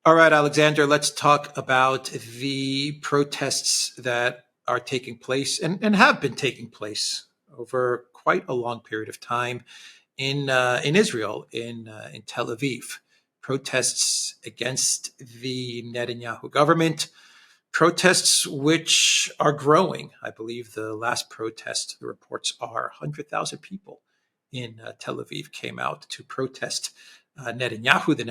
All right, Alexander, let's talk about the protests that are taking place and have been taking place over quite a long period of time in Israel, in Tel Aviv. Protests against the Netanyahu government, protests which are growing. I believe the last protest, the reports are 100,000 people in Tel Aviv came out to protest Netanyahu, the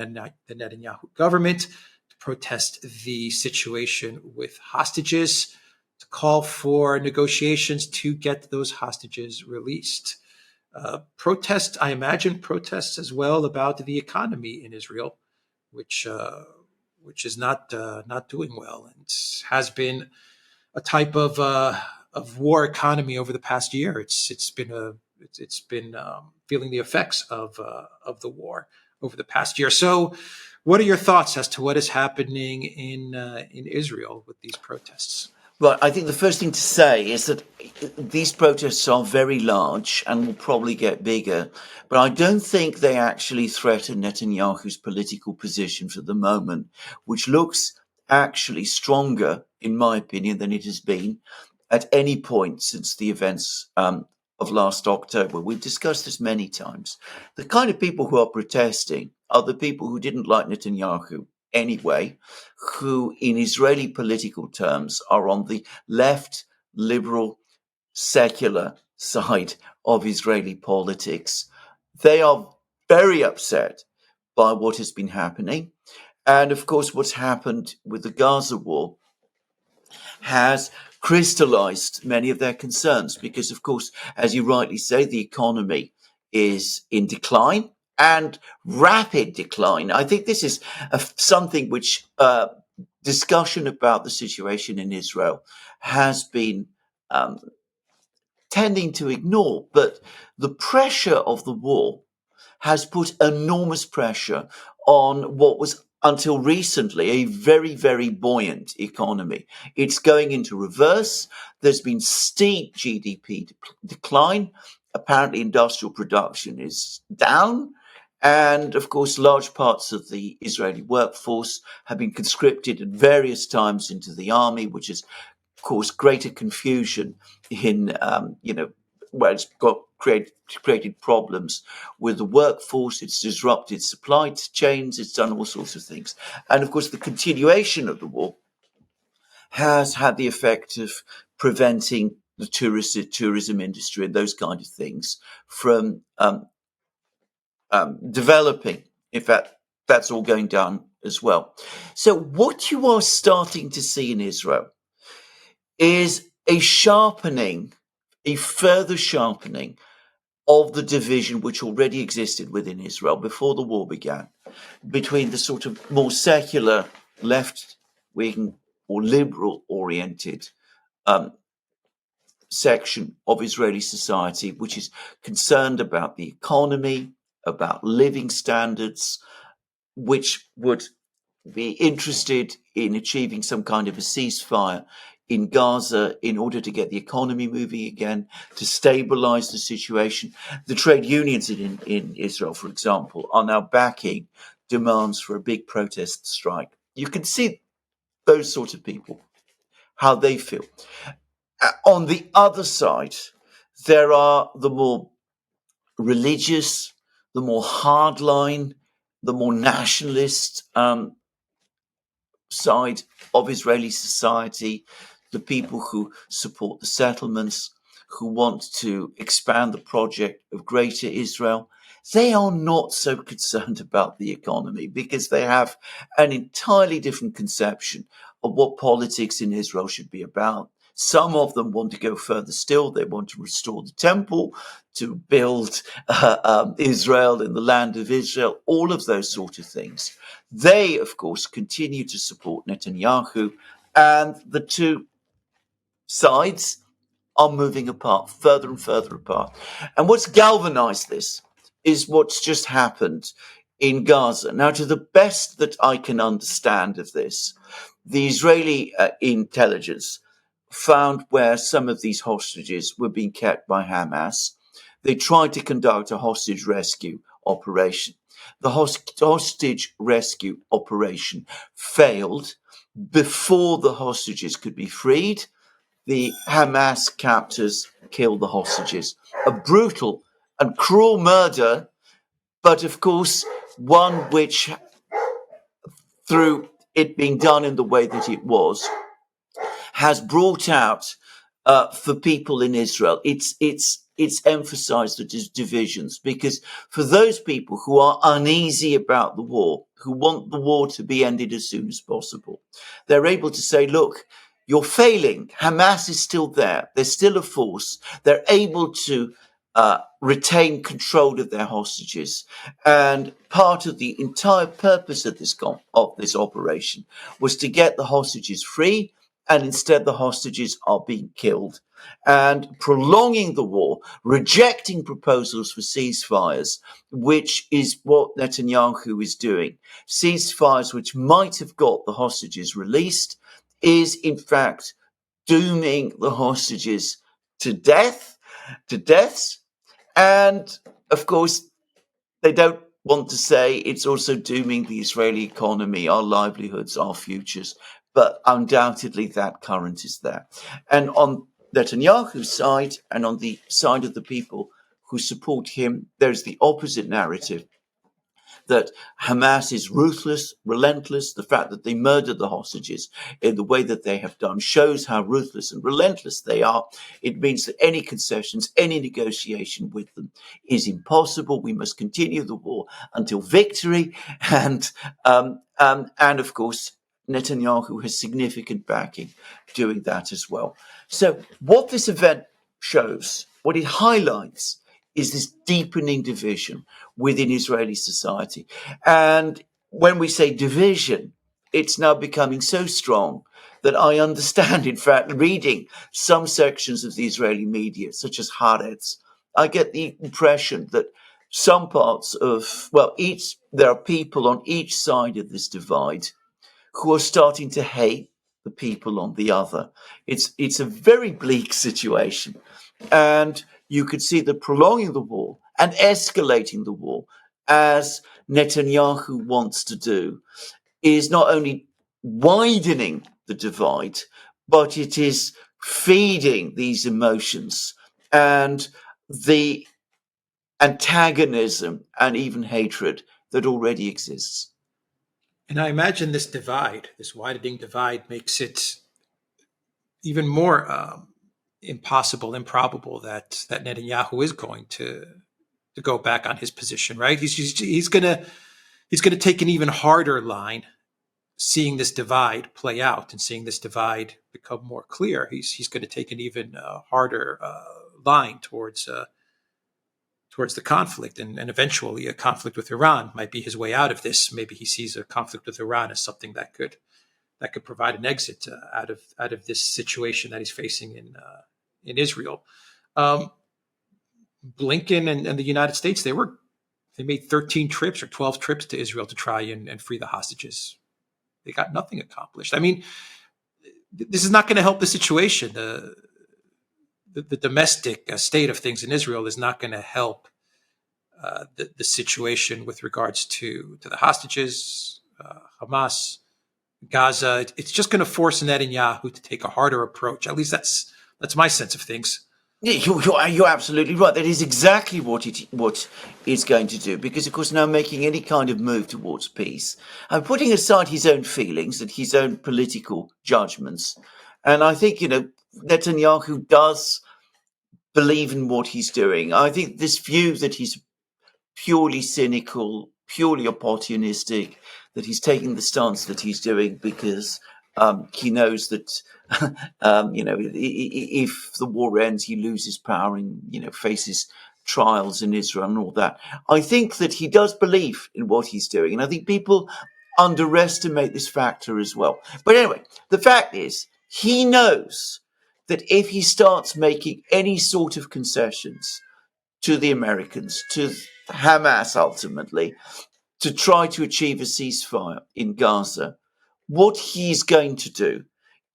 Netanyahu government, to protest the situation with hostages, to call for negotiations to get those hostages released. Protests, I imagine, protests as well about the economy in Israel, which which is not doing well and has been a type of war economy over the past year. It's been feeling the effects of the war over the past year. So, what are your thoughts as to what is happening in Israel with these protests? Well, I think the first thing to say is that these protests are very large and will probably get bigger, but I don't think they actually threaten Netanyahu's political position for the moment, which looks actually stronger, in my opinion, than it has been at any point since the events of last October. We've discussed this many times. The kind of people who are protesting are the people who didn't like Netanyahu anyway, who in Israeli political terms are on the left, liberal, secular side of Israeli politics. They are very upset by what has been happening. And of course, what's happened with the Gaza war has crystallized many of their concerns because, of course, as you rightly say, the economy is in decline and rapid decline. I think this is something which discussion about the situation in Israel has been tending to ignore, but the pressure of the war has put enormous pressure on what was until recently a very, very buoyant economy. It's going into reverse. There's been steep GDP decline. Apparently, industrial production is down. And of course, large parts of the Israeli workforce have been conscripted at various times into the army, which has caused greater confusion in, where it's created problems with the workforce. It's disrupted supply chains. It's done all sorts of things. And of course, the continuation of the war has had the effect of preventing the tourism industry and those kind of things from developing. In fact, that's all going down as well. So what you are starting to see in Israel is a further sharpening of the division which already existed within Israel before the war began, between the sort of more secular, left-wing or liberal-oriented section of Israeli society, which is concerned about the economy, about living standards, which would be interested in achieving some kind of a ceasefire in Gaza in order to get the economy moving again, to stabilize the situation. The trade unions in Israel, for example, are now backing demands for a big protest strike. You can see those sort of people, how they feel. On the other side, there are the more religious, the more hardline, the more nationalist side of Israeli society, the people who support the settlements, who want to expand the project of Greater Israel. They are not so concerned about the economy because they have an entirely different conception of what politics in Israel should be about. Some of them want to go further still. They want to restore the temple, to build Israel in the land of Israel, all of those sort of things. They, of course, continue to support Netanyahu, and the two sides are moving apart, further and further apart. And what's galvanized this is what's just happened in Gaza. Now, to the best that I can understand of this, the Israeli intelligence found where some of these hostages were being kept by Hamas. They tried to conduct a hostage rescue operation. the hostage rescue operation failed. Before the hostages could be freed, the Hamas captors killed the hostages. A brutal and cruel murder, but of course, one which, through it being done in the way that it was, has brought out for people in Israel. It's emphasized the divisions, because for those people who are uneasy about the war, who want the war to be ended as soon as possible, they're able to say, look, you're failing. Hamas is still there. They're still a force. They're able to retain control of their hostages. And part of the entire purpose of this operation was to get the hostages free, and instead the hostages are being killed. And prolonging the war, rejecting proposals for ceasefires, which is what Netanyahu is doing. Ceasefires which might have got the hostages released is in fact dooming the hostages to deaths. And of course, they don't want to say it's also dooming the Israeli economy, our livelihoods, our futures. But undoubtedly, that current is there. And on Netanyahu's side, and on the side of the people who support him, there's the opposite narrative, that Hamas is ruthless, relentless. The fact that they murdered the hostages in the way that they have done shows how ruthless and relentless they are. It means that any concessions, any negotiation with them is impossible. We must continue the war until victory. And of course, Netanyahu has significant backing doing that as well. So what this event shows, what it highlights, is this deepening division within Israeli society. And when we say division, it's now becoming so strong that I understand, in fact, reading some sections of the Israeli media, such as Haaretz, I get the impression that some parts of, there are people on each side of this divide who are starting to hate the people on the other. It's a very bleak situation. And you could see that prolonging the war and escalating the war, as Netanyahu wants to do, is not only widening the divide, but it is feeding these emotions and the antagonism and even hatred that already exists. And I imagine this divide, this widening divide, makes it even more impossible, improbable that Netanyahu is going to go back on his position. Right? He's gonna take an even harder line, seeing this divide play out and seeing this divide become more clear. He's going to take an even harder line towards the conflict, and eventually a conflict with Iran might be his way out of this. Maybe he sees a conflict with Iran as something that could provide an exit out of this situation that he's facing in Israel. Blinken and the United States, they made 13 trips or 12 trips to Israel to try and free the hostages. They got nothing accomplished. I mean, this is not going to help the situation. The domestic state of things in Israel is not going to help the situation with regards to the hostages, Hamas, Gaza. It's just going to force Netanyahu to take a harder approach. At least that's my sense of things. Yeah, you're absolutely right. That is exactly what it's going to do, because, of course, now making any kind of move towards peace, and putting aside his own feelings and his own political judgments. And I think, Netanyahu does believe in what he's doing. I think this view that he's purely cynical, purely opportunistic, that he's taking the stance that he's doing because he knows that, if the war ends, he loses power and, faces trials in Israel and all that. I think that he does believe in what he's doing. And I think people underestimate this factor as well. But anyway, the fact is, he knows that if he starts making any sort of concessions to the Americans, to Hamas ultimately, to try to achieve a ceasefire in Gaza, what he's going to do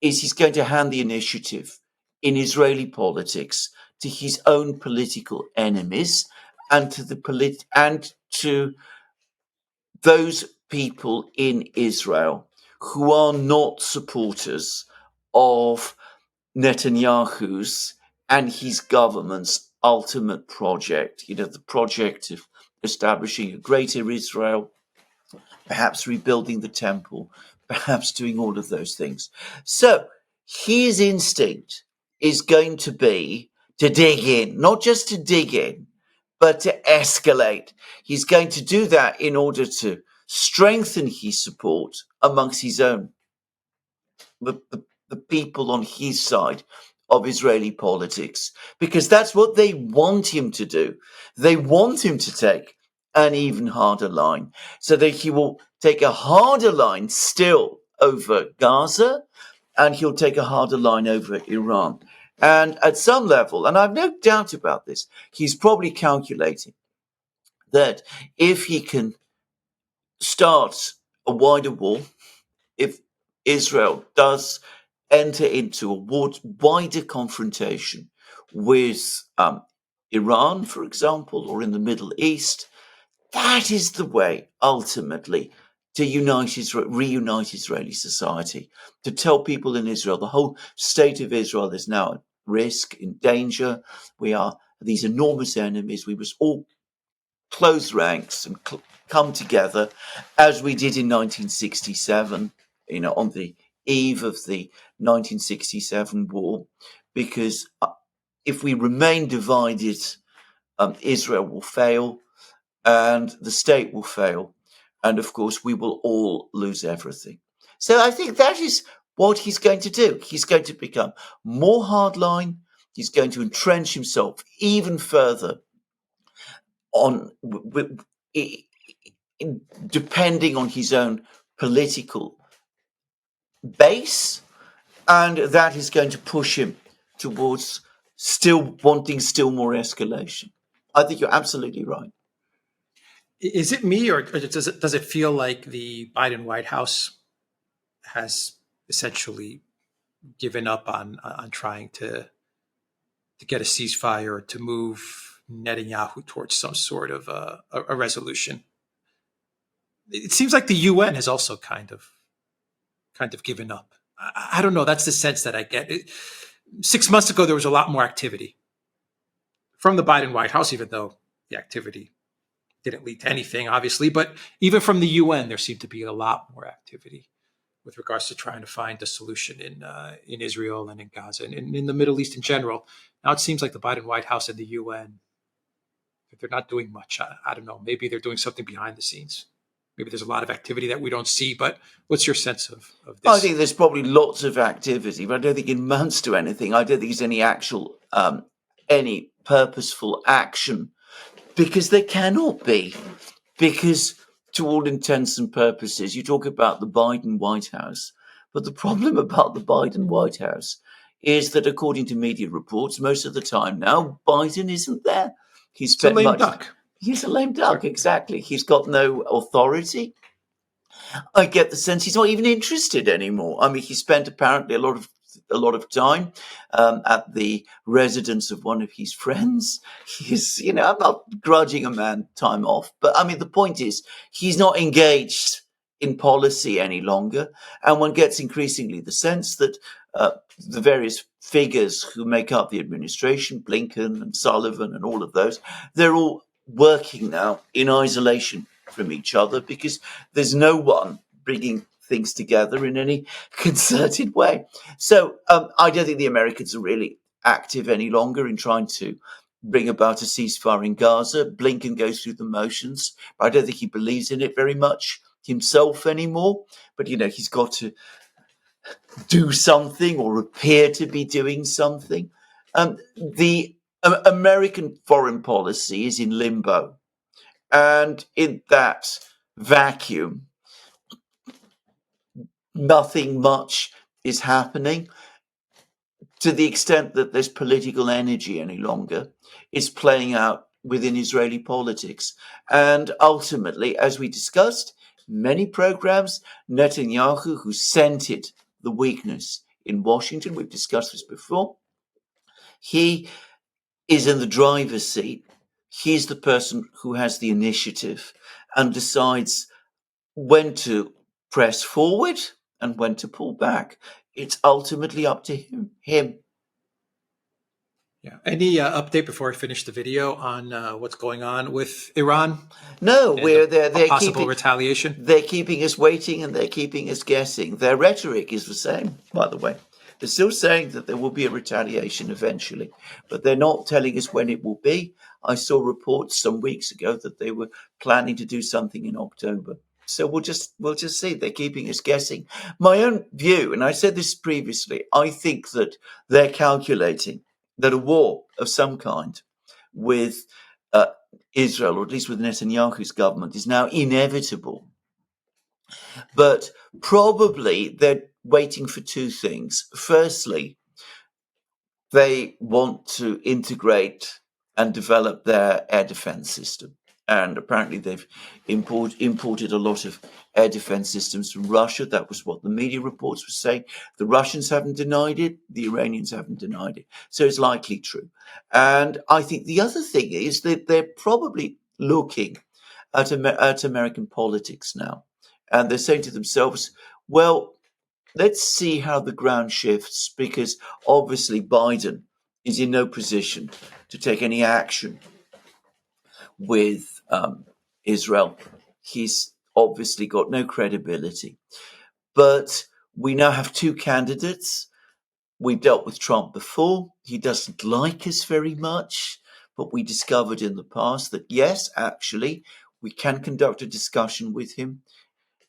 is he's going to hand the initiative in Israeli politics to his own political enemies and to those people in Israel who are not supporters of Netanyahu's and his government's ultimate project, the project of establishing a greater Israel, perhaps rebuilding the temple, perhaps doing all of those things. So his instinct is going to be to dig in, not just to dig in, but to escalate. He's going to do that in order to strengthen his support amongst his own, the people on his side of Israeli politics, because that's what they want him to do. They want him to take an even harder line, so that he will take a harder line still over Gaza, and he'll take a harder line over Iran. And at some level, and I've no doubt about this, he's probably calculating that if he can start a wider war, if Israel does enter into a wider confrontation with Iran, for example, or in the Middle East, that is the way ultimately to reunite Israeli society, to tell people in Israel the whole state of Israel is now at risk, in danger. We are these enormous enemies. We must all close ranks and come together as we did in 1967, on the eve of the 1967 war, because if we remain divided, Israel will fail and the state will fail. And of course, we will all lose everything. So I think that is what he's going to do. He's going to become more hardline. He's going to entrench himself even further on depending on his own political base, and that is going to push him towards still wanting still more escalation. I think you're absolutely right. Is it me, or does it feel like the Biden White House has essentially given up on trying to get a ceasefire, to move Netanyahu towards some sort of a resolution? It seems like the UN has also kind of given up. I don't know. That's the sense that I get. 6 months ago, there was a lot more activity from the Biden White House, even though the activity didn't lead to anything, obviously. But even from the UN, there seemed to be a lot more activity with regards to trying to find a solution in Israel and in Gaza and in the Middle East in general. Now it seems like the Biden White House and the UN, they're not doing much. I don't know. Maybe they're doing something behind the scenes. Maybe there's a lot of activity that we don't see. But what's your sense of this? I think there's probably lots of activity, but I don't think it amounts to anything. I don't think there's any actual, any purposeful action, because there cannot be. Because to all intents and purposes, you talk about the Biden White House, but the problem about the Biden White House is that, according to media reports, most of the time now, Biden isn't there. It's a lame duck. He's a lame duck, exactly. He's got no authority. I get the sense he's not even interested anymore. I mean, he spent apparently a lot of time at the residence of one of his friends. He's, I'm not grudging a man time off, but I mean, the point is he's not engaged in policy any longer. And one gets increasingly the sense that the various figures who make up the administration, Blinken and Sullivan and all of those, they're all working now in isolation from each other, because there's no one bringing things together in any concerted way. So I don't think the Americans are really active any longer in trying to bring about a ceasefire in Gaza. Blinken goes through the motions, but I don't think he believes in it very much himself anymore. But, he's got to do something or appear to be doing something. The American foreign policy is in limbo. And in that vacuum, nothing much is happening. To the extent that there's political energy any longer, it's playing out within Israeli politics. And ultimately, as we discussed, many programs, Netanyahu, who scented the weakness in Washington, we've discussed this before, he is in the driver's seat. He's the person who has the initiative and decides when to press forward and when to pull back. It's ultimately up to him. Yeah. Any update before I finish the video on what's going on with Iran No, and where a possible retaliation? they're keeping us waiting and they're keeping us guessing. Their rhetoric is the same, by the way. They're still saying that there will be a retaliation eventually, but they're not telling us when it will be. I saw reports some weeks ago that they were planning to do something in October. So we'll just see. They're keeping us guessing. My own view, and I said this previously, I think that they're calculating that a war of some kind with uh, Israel, or at least with Netanyahu's government, is now inevitable. But probably they're waiting for two things. Firstly, they want to integrate and develop their air defense system. And apparently they've imported a lot of air defense systems from Russia. That was what the media reports were saying. The Russians haven't denied it. The Iranians haven't denied it. So it's likely true. And I think the other thing is that they're probably looking at American politics now. And they're saying to themselves, well, let's see how the ground shifts, because obviously Biden is in no position to take any action with Israel. He's obviously got no credibility. But we now have two candidates. We've dealt with Trump before. He doesn't like us very much, but we discovered in the past that yes, actually, we can conduct a discussion with him.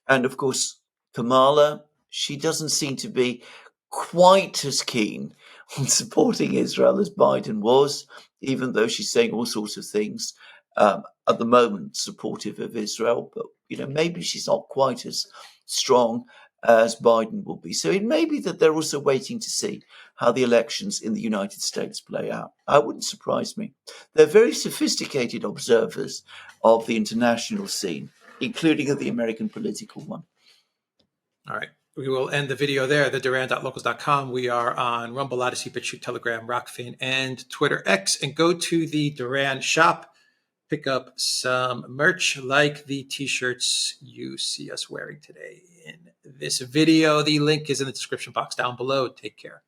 And of course, Kamala, she doesn't seem to be quite as keen on supporting Israel as Biden was, even though she's saying all sorts of things at the moment supportive of Israel. But, maybe she's not quite as strong as Biden will be. So it may be that they're also waiting to see how the elections in the United States play out. That wouldn't surprise me. They're very sophisticated observers of the international scene, including of the American political one. All right. We will end the video there, the Duran.locals.com. We are on Rumble, Odyssey, BitChute, Telegram, Rockfin, and Twitter X. And go to the Duran shop. Pick up some merch like the t-shirts you see us wearing today in this video. The link is in the description box down below. Take care.